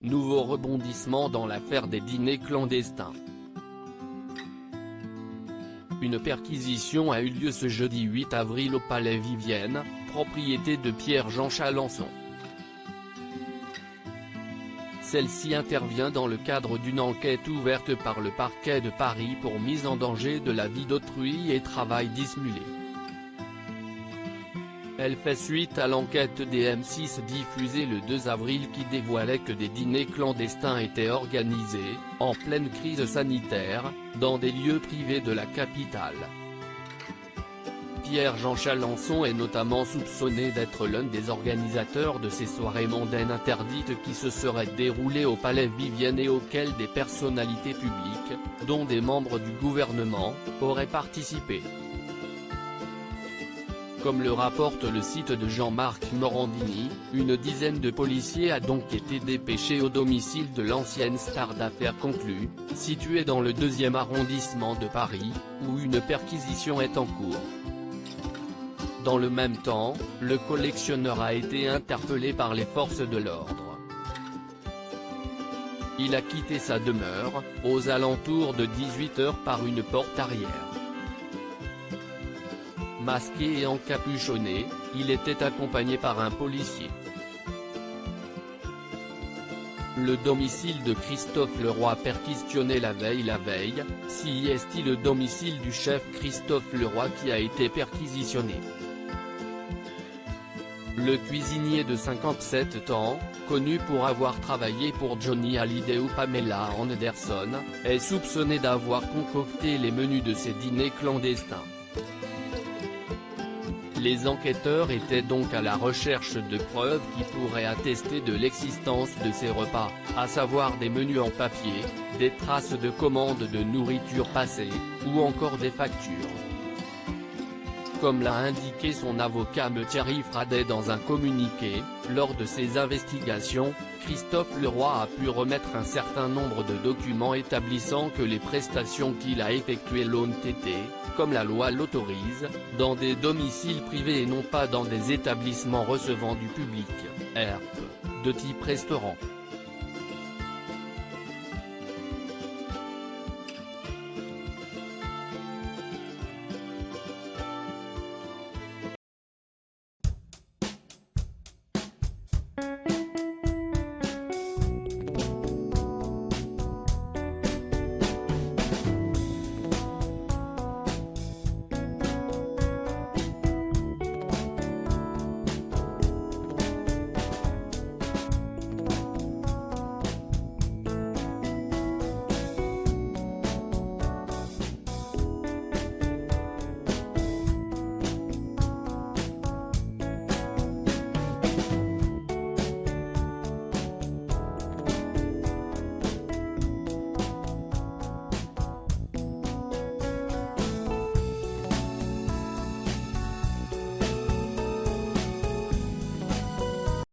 Nouveau rebondissement dans l'affaire des dîners clandestins. Une perquisition a eu lieu ce jeudi 8 avril au Palais Vivienne, propriété de Pierre-Jean Chalençon. Celle-ci intervient dans le cadre d'une enquête ouverte par le parquet de Paris pour mise en danger de la vie d'autrui et travail dissimulé. Elle fait suite à l'enquête des M6 diffusée le 2 avril qui dévoilait que des dîners clandestins étaient organisés, en pleine crise sanitaire, dans des lieux privés de la capitale. Pierre-Jean Chalençon est notamment soupçonné d'être l'un des organisateurs de ces soirées mondaines interdites qui se seraient déroulées au Palais Vivienne et auxquelles des personnalités publiques, dont des membres du gouvernement, auraient participé. Comme le rapporte le site de Jean-Marc Morandini, une dizaine de policiers a donc été dépêchés au domicile de l'ancienne star d'affaires conclue, situé dans le 2e arrondissement de Paris, où une perquisition est en cours. Dans le même temps, le collectionneur a été interpellé par les forces de l'ordre. Il a quitté sa demeure, aux alentours de 18 h par une porte arrière. Masqué et encapuchonné, il était accompagné par un policier. Le domicile de Christophe Leroy perquisitionné la veille, si est-il le domicile du chef Christophe Leroy qui a été perquisitionné. Le cuisinier de 57 ans, connu pour avoir travaillé pour Johnny Hallyday ou Pamela Anderson, est soupçonné d'avoir concocté les menus de ces dîners clandestins. Les enquêteurs étaient donc à la recherche de preuves qui pourraient attester de l'existence de ces repas, à savoir des menus en papier, des traces de commandes de nourriture passées, ou encore des factures. Comme l'a indiqué son avocat Thierry Fradet dans un communiqué, lors de ces investigations, Christophe Leroy a pu remettre un certain nombre de documents établissant que les prestations qu'il a effectuées l'ont été, comme la loi l'autorise, dans des domiciles privés et non pas dans des établissements recevant du public, ERP, de type restaurant.